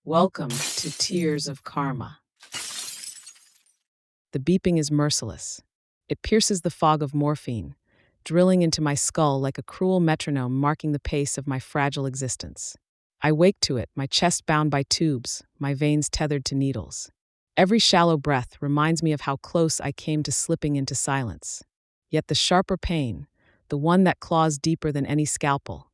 Welcome to Tears of Karma. The beeping is merciless. It pierces the fog of morphine, drilling into my skull like a cruel metronome marking the pace of my fragile existence. I wake to it, my chest bound by tubes, my veins tethered to needles. Every shallow breath reminds me of how close I came to slipping into silence. Yet the sharper pain, the one that claws deeper than any scalpel,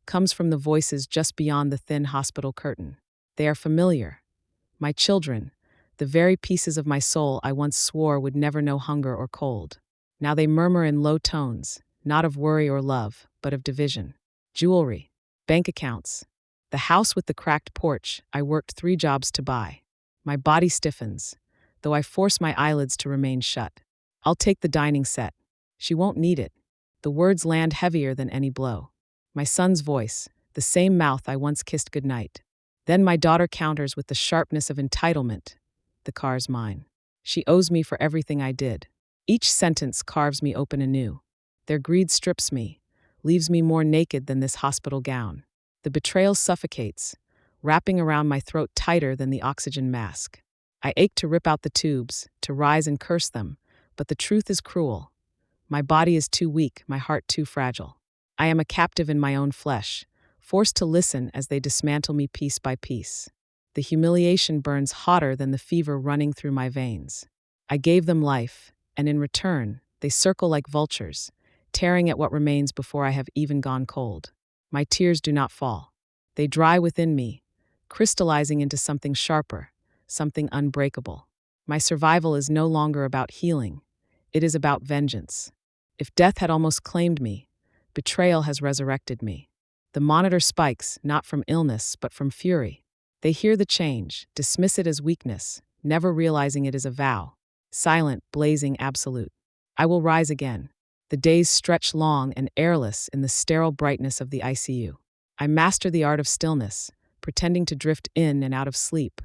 comes from the voices just beyond the thin hospital curtain. They are familiar. My children, the very pieces of my soul I once swore would never know hunger or cold. Now they murmur in low tones, not of worry or love, but of division. Jewelry, bank accounts, the house with the cracked porch I worked 3 jobs to buy. My body stiffens, though I force my eyelids to remain shut. I'll take the dining set. She won't need it. The words land heavier than any blow. My son's voice, the same mouth I once kissed goodnight. Then my daughter counters with the sharpness of entitlement. The car's mine. She owes me for everything I did. Each sentence carves me open anew. Their greed strips me, leaves me more naked than this hospital gown. The betrayal suffocates, wrapping around my throat tighter than the oxygen mask. I ache to rip out the tubes, to rise and curse them, but the truth is cruel. My body is too weak, my heart too fragile. I am a captive in my own flesh, forced to listen as they dismantle me piece by piece. The humiliation burns hotter than the fever running through my veins. I gave them life, and in return, they circle like vultures, tearing at what remains before I have even gone cold. My tears do not fall. They dry within me, crystallizing into something sharper, something unbreakable. My survival is no longer about healing. It is about vengeance. If death had almost claimed me, betrayal has resurrected me. The monitor spikes, not from illness, but from fury. They hear the change, dismiss it as weakness, never realizing it is a vow. Silent, blazing absolute. I will rise again. The days stretch long and airless in the sterile brightness of the ICU. I master the art of stillness, pretending to drift in and out of sleep.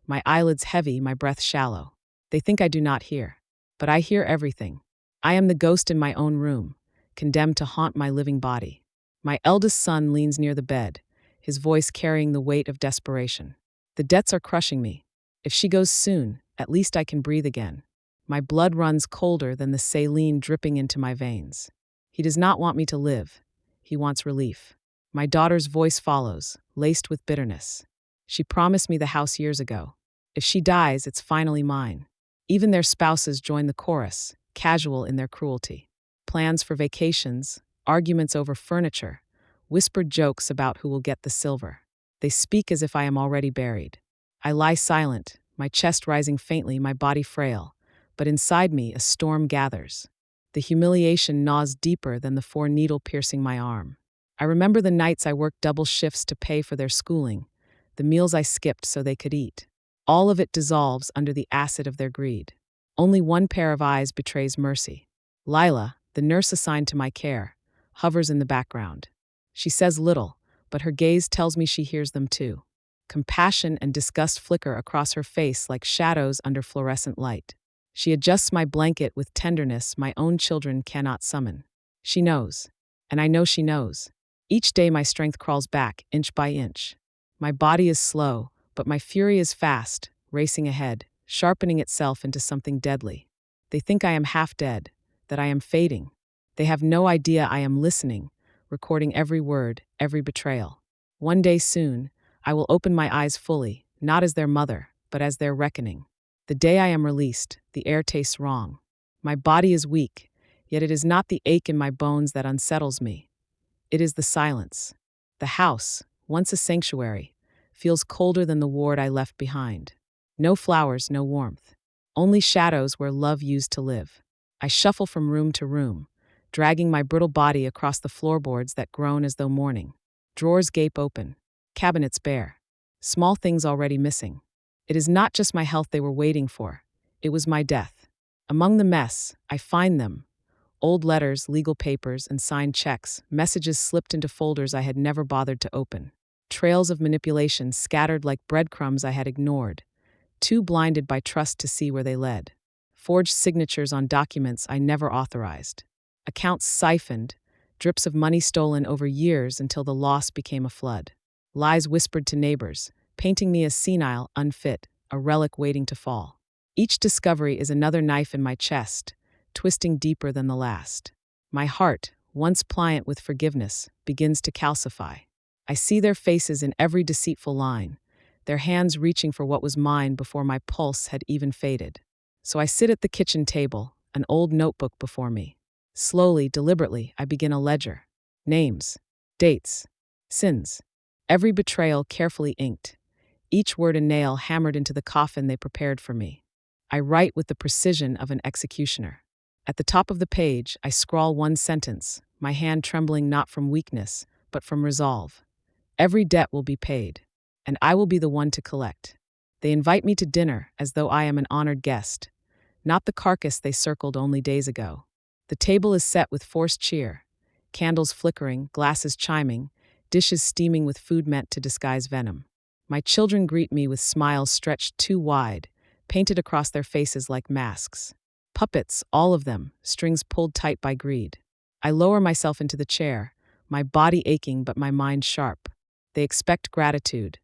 My eyelids heavy, my breath shallow. They think I do not hear. But I hear everything. I am the ghost in my own room, condemned to haunt my living body. My eldest son leans near the bed, his voice carrying the weight of desperation. The debts are crushing me. If she goes soon, at least I can breathe again. My blood runs colder than the saline dripping into my veins. He does not want me to live. He wants relief. My daughter's voice follows, laced with bitterness. She promised me the house years ago. If she dies, it's finally mine. Even their spouses join the chorus, casual in their cruelty. Plans for vacations, arguments over furniture, whispered jokes about who will get the silver. They speak as if I am already buried. I lie silent, my chest rising faintly, my body frail, but inside me a storm gathers. The humiliation gnaws deeper than the 4 needle piercing my arm. I remember the nights I worked double shifts to pay for their schooling, the meals I skipped so they could eat. All of it dissolves under the acid of their greed. Only one pair of eyes betrays mercy. Lila, the nurse assigned to my care, hovers in the background. She says little, but her gaze tells me she hears them too. Compassion and disgust flicker across her face like shadows under fluorescent light. She adjusts my blanket with tenderness my own children cannot summon. She knows, and I know she knows. Each day my strength crawls back, inch by inch. My body is slow, but my fury is fast, racing ahead, sharpening itself into something deadly. They think I am half dead, that I am fading. They have no idea I am listening, recording every word, every betrayal. One day soon, I will open my eyes fully, not as their mother, but as their reckoning. The day I am released, the air tastes wrong. My body is weak, yet it is not the ache in my bones that unsettles me. It is the silence. The house, once a sanctuary, feels colder than the ward I left behind. No flowers, no warmth. Only shadows where love used to live. I shuffle from room to room, dragging my brittle body across the floorboards that groan as though mourning. Drawers gape open, cabinets bare, small things already missing. It is not just my health they were waiting for, it was my death. Among the mess, I find them. Old letters, legal papers, and signed checks, messages slipped into folders I had never bothered to open. Trails of manipulation scattered like breadcrumbs I had ignored, too blinded by trust to see where they led. Forged signatures on documents I never authorized. Accounts siphoned, drips of money stolen over years until the loss became a flood. Lies whispered to neighbors, painting me as senile, unfit, a relic waiting to fall. Each discovery is another knife in my chest, twisting deeper than the last. My heart, once pliant with forgiveness, begins to calcify. I see their faces in every deceitful line, their hands reaching for what was mine before my pulse had even faded. So I sit at the kitchen table, an old notebook before me. Slowly, deliberately, I begin a ledger. Names, dates, sins. Every betrayal carefully inked, each word a nail hammered into the coffin they prepared for me. I write with the precision of an executioner. At the top of the page, I scrawl one sentence, my hand trembling not from weakness, but from resolve. Every debt will be paid, and I will be the one to collect. They invite me to dinner as though I am an honored guest, not the carcass they circled only days ago. The table is set with forced cheer, candles flickering, glasses chiming, dishes steaming with food meant to disguise venom. My children greet me with smiles stretched too wide, painted across their faces like masks. Puppets, all of them, strings pulled tight by greed. I lower myself into the chair, my body aching but my mind sharp. They expect gratitude,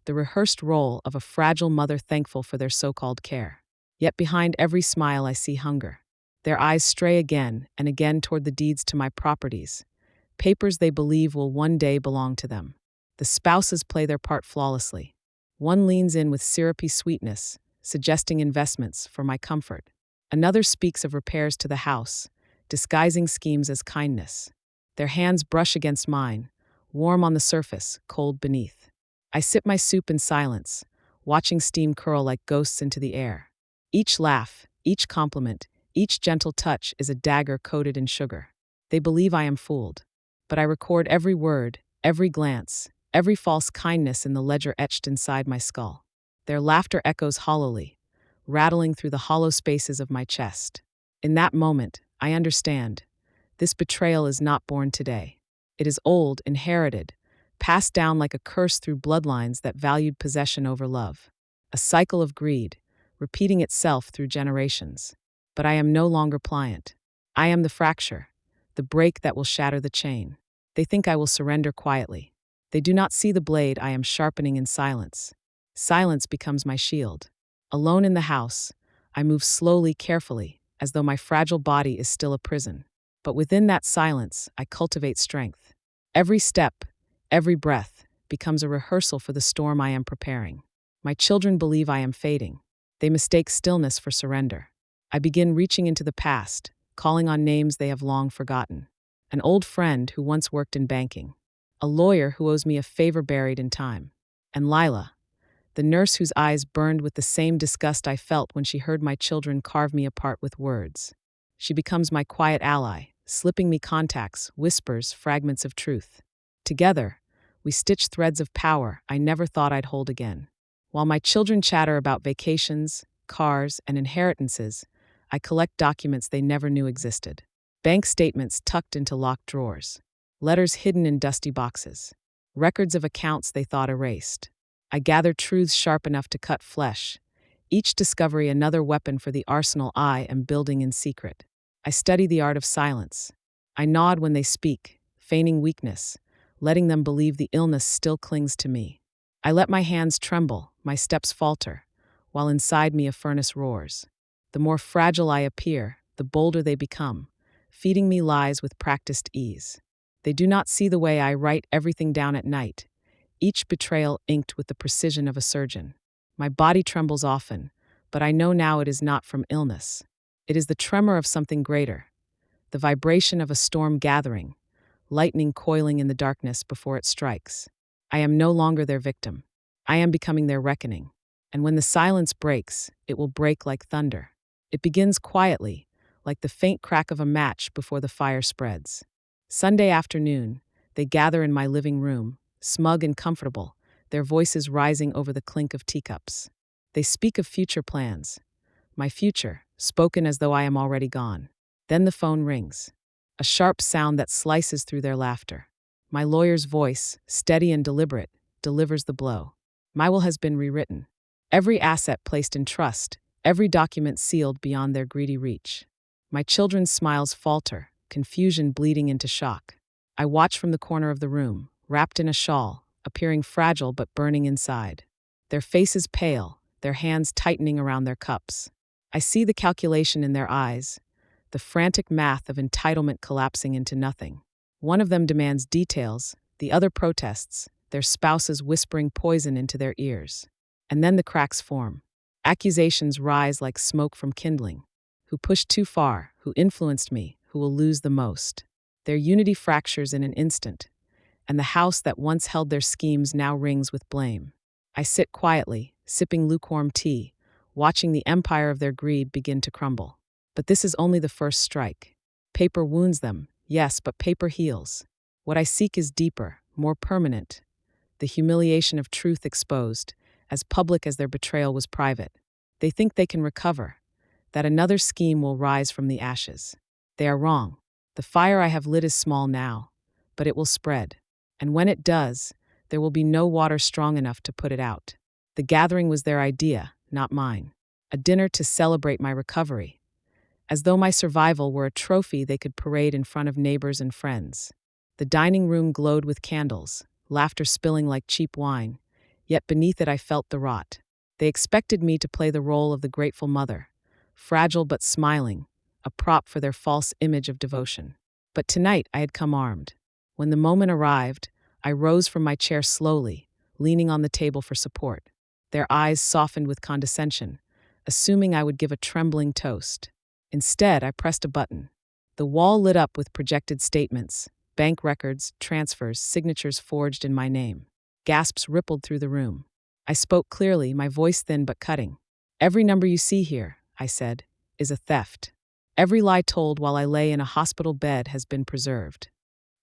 the rehearsed role of a fragile mother thankful for their so-called care. Yet behind every smile I see hunger. Their eyes stray again and again toward the deeds to my properties, papers they believe will one day belong to them. The spouses play their part flawlessly. One leans in with syrupy sweetness, suggesting investments for my comfort. Another speaks of repairs to the house, disguising schemes as kindness. Their hands brush against mine, warm on the surface, cold beneath. I sip my soup in silence, watching steam curl like ghosts into the air. Each laugh, each compliment, each gentle touch is a dagger coated in sugar. They believe I am fooled, but I record every word, every glance, every false kindness in the ledger etched inside my skull. Their laughter echoes hollowly, rattling through the hollow spaces of my chest. In that moment, I understand. This betrayal is not born today. It is old, inherited, passed down like a curse through bloodlines that valued possession over love. A cycle of greed, repeating itself through generations. But I am no longer pliant. I am the fracture, the break that will shatter the chain. They think I will surrender quietly. They do not see the blade I am sharpening in silence. Silence becomes my shield. Alone in the house, I move slowly, carefully, as though my fragile body is still a prison. But within that silence, I cultivate strength. Every step, every breath, becomes a rehearsal for the storm I am preparing. My children believe I am fading. They mistake stillness for surrender. I begin reaching into the past, calling on names they have long forgotten. An old friend who once worked in banking. A lawyer who owes me a favor buried in time. And Lila, the nurse whose eyes burned with the same disgust I felt when she heard my children carve me apart with words. She becomes my quiet ally, slipping me contacts, whispers, fragments of truth. Together, we stitch threads of power I never thought I'd hold again. While my children chatter about vacations, cars, and inheritances, I collect documents they never knew existed. Bank statements tucked into locked drawers. Letters hidden in dusty boxes. Records of accounts they thought erased. I gather truths sharp enough to cut flesh. Each discovery another weapon for the arsenal I am building in secret. I study the art of silence. I nod when they speak, feigning weakness, letting them believe the illness still clings to me. I let my hands tremble, my steps falter, while inside me a furnace roars. The more fragile I appear, the bolder they become, feeding me lies with practiced ease. They do not see the way I write everything down at night, each betrayal inked with the precision of a surgeon. My body trembles often, but I know now it is not from illness. It is the tremor of something greater, the vibration of a storm gathering, lightning coiling in the darkness before it strikes. I am no longer their victim. I am becoming their reckoning. And when the silence breaks, it will break like thunder. It begins quietly, like the faint crack of a match before the fire spreads. Sunday afternoon, they gather in my living room, smug and comfortable, their voices rising over the clink of teacups. They speak of future plans. My future, spoken as though I am already gone. Then the phone rings. A sharp sound that slices through their laughter. My lawyer's voice, steady and deliberate, delivers the blow. My will has been rewritten. Every asset placed in trust, every document sealed beyond their greedy reach. My children's smiles falter, confusion bleeding into shock. I watch from the corner of the room, wrapped in a shawl, appearing fragile but burning inside. their faces pale, their hands tightening around their cups. I see the calculation in their eyes, the frantic math of entitlement collapsing into nothing. One of them demands details, the other protests, their spouses whispering poison into their ears. And then the cracks form. Accusations rise like smoke from kindling. Who pushed too far, who influenced me, who will lose the most. Their unity fractures in an instant, and the house that once held their schemes now rings with blame. I sit quietly, sipping lukewarm tea, watching the empire of their greed begin to crumble. But this is only the first strike. Paper wounds them, yes, but paper heals. What I seek is deeper, more permanent. The humiliation of truth exposed, as public as their betrayal was private. They think they can recover, that another scheme will rise from the ashes. They are wrong. The fire I have lit is small now, but it will spread. And when it does, there will be no water strong enough to put it out. The gathering was their idea, not mine. A dinner to celebrate my recovery, as though my survival were a trophy they could parade in front of neighbors and friends. The dining room glowed with candles, laughter spilling like cheap wine, yet beneath it I felt the rot. They expected me to play the role of the grateful mother, fragile but smiling, a prop for their false image of devotion. But tonight I had come armed. When the moment arrived, I rose from my chair slowly, leaning on the table for support. Their eyes softened with condescension, assuming I would give a trembling toast. Instead, I pressed a button. The wall lit up with projected statements, bank records, transfers, signatures forged in my name. Gasps rippled through the room. I spoke clearly, my voice thin but cutting. Every number you see here, I said, is a theft. Every lie told while I lay in a hospital bed has been preserved.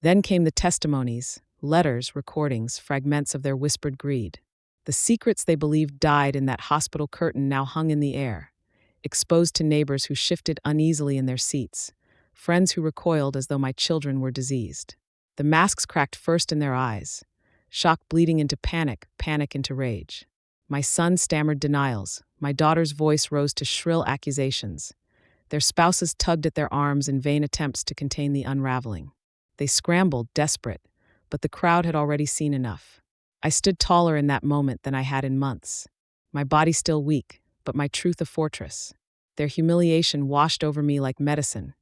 Then came the testimonies, letters, recordings, fragments of their whispered greed. The secrets they believed died in that hospital curtain now hung in the air, exposed to neighbors who shifted uneasily in their seats, friends who recoiled as though my children were diseased. The masks cracked first in their eyes, shock bleeding into panic, panic into rage. My son stammered denials, my daughter's voice rose to shrill accusations. Their spouses tugged at their arms in vain attempts to contain the unraveling. They scrambled, desperate, but the crowd had already seen enough. I stood taller in that moment than I had in months. My body still weak, but my truth a fortress. Their humiliation washed over me like medicine.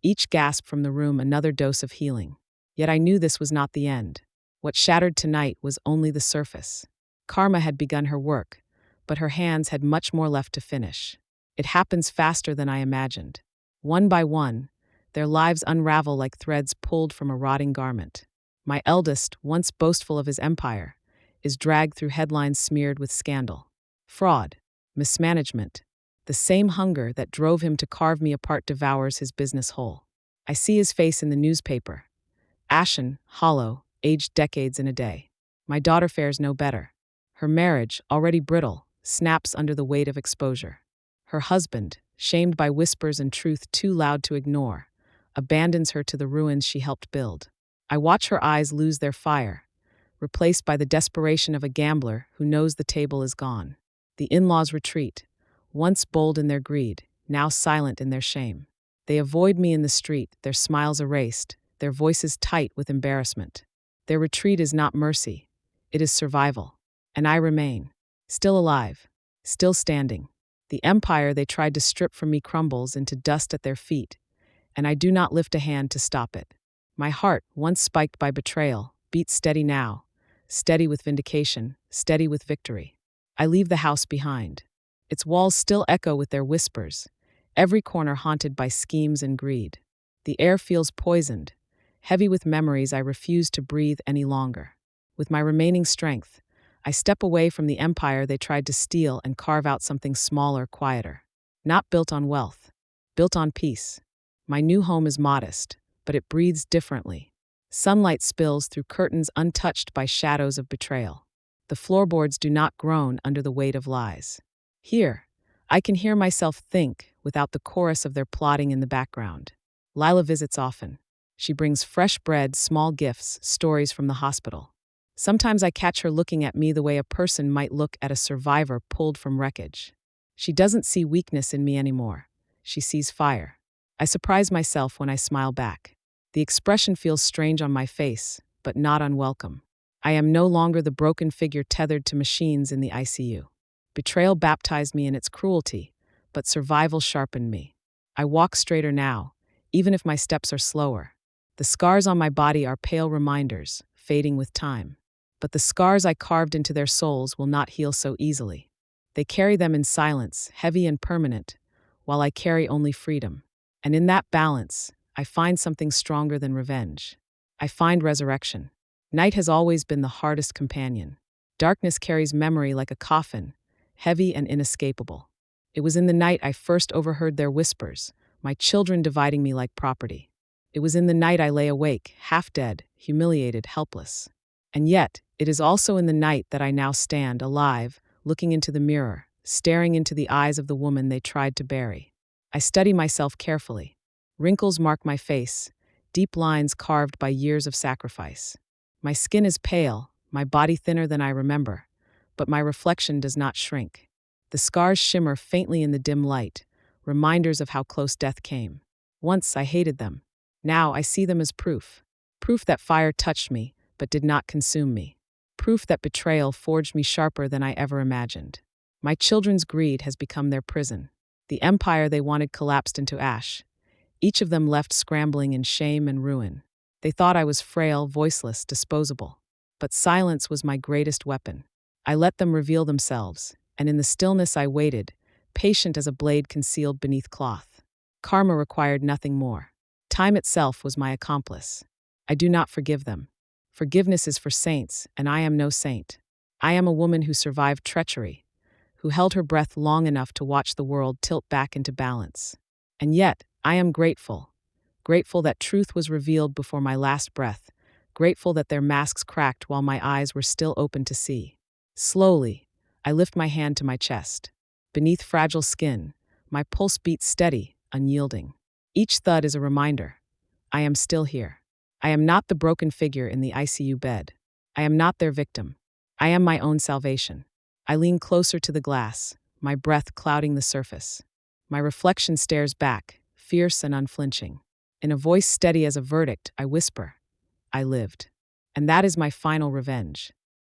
Each gasp from the room another dose of healing. Yet I knew this was not the end. What shattered tonight was only the surface. Karma had begun her work, but her hands had much more left to finish. It happens faster than I imagined. One by one, their lives unravel like threads pulled from a rotting garment. My eldest, once boastful of his empire, is dragged through headlines smeared with scandal. Fraud, mismanagement, the same hunger that drove him to carve me apart devours his business whole. I see his face in the newspaper. Ashen, hollow, aged decades in a day. My daughter fares no better. Her marriage, already brittle, snaps under the weight of exposure. Her husband, shamed by whispers and truth too loud to ignore, abandons her to the ruins she helped build. I watch her eyes lose their fire, replaced by the desperation of a gambler who knows the table is gone. The in-laws retreat, once bold in their greed, now silent in their shame. They avoid me in the street, their smiles erased, their voices tight with embarrassment. Their retreat is not mercy, it is survival. And I remain, still alive, still standing. The empire they tried to strip from me crumbles into dust at their feet, and I do not lift a hand to stop it. My heart, once spiked by betrayal, beats steady now, steady with vindication, steady with victory. I leave the house behind. Its walls still echo with their whispers, every corner haunted by schemes and greed. The air feels poisoned, heavy with memories I refuse to breathe any longer. With my remaining strength, I step away from the empire they tried to steal and carve out something smaller, quieter. Not built on wealth, built on peace. My new home is modest, but it breathes differently. Sunlight spills through curtains untouched by shadows of betrayal. The floorboards do not groan under the weight of lies. Here, I can hear myself think without the chorus of their plotting in the background. Lila visits often. She brings fresh bread, small gifts, stories from the hospital. Sometimes I catch her looking at me the way a person might look at a survivor pulled from wreckage. She doesn't see weakness in me anymore. She sees fire. I surprise myself when I smile back. The expression feels strange on my face, but not unwelcome. I am no longer the broken figure tethered to machines in the ICU. Betrayal baptized me in its cruelty, but survival sharpened me. I walk straighter now, even if my steps are slower. The scars on my body are pale reminders, fading with time. But the scars I carved into their souls will not heal so easily. They carry them in silence, heavy and permanent, while I carry only freedom. And in that balance, I find something stronger than revenge. I find resurrection. Night has always been the hardest companion. Darkness carries memory like a coffin, heavy and inescapable. It was in the night I first overheard their whispers, my children dividing me like property. It was in the night I lay awake, half dead, humiliated, helpless. And yet, it is also in the night that I now stand, alive, looking into the mirror, staring into the eyes of the woman they tried to bury. I study myself carefully. Wrinkles mark my face, deep lines carved by years of sacrifice. My skin is pale, my body thinner than I remember, but my reflection does not shrink. The scars shimmer faintly in the dim light, reminders of how close death came. Once I hated them. Now I see them as proof. Proof that fire touched me, but did not consume me. Proof that betrayal forged me sharper than I ever imagined. My children's greed has become their prison. The empire they wanted collapsed into ash. Each of them left scrambling in shame and ruin. They thought I was frail, voiceless, disposable. But silence was my greatest weapon. I let them reveal themselves, and in the stillness I waited, patient as a blade concealed beneath cloth. Karma required nothing more. Time itself was my accomplice. I do not forgive them. Forgiveness is for saints, and I am no saint. I am a woman who survived treachery, who held her breath long enough to watch the world tilt back into balance. And yet, I am grateful. Grateful that truth was revealed before my last breath. Grateful that their masks cracked while my eyes were still open to see. Slowly, I lift my hand to my chest. Beneath fragile skin, my pulse beats steady, unyielding. Each thud is a reminder. I am still here. I am not the broken figure in the ICU bed. I am not their victim. I am my own salvation. I lean closer to the glass, my breath clouding the surface. My reflection stares back, fierce and unflinching. In a voice steady as a verdict, I whisper, I lived. And that is my final revenge.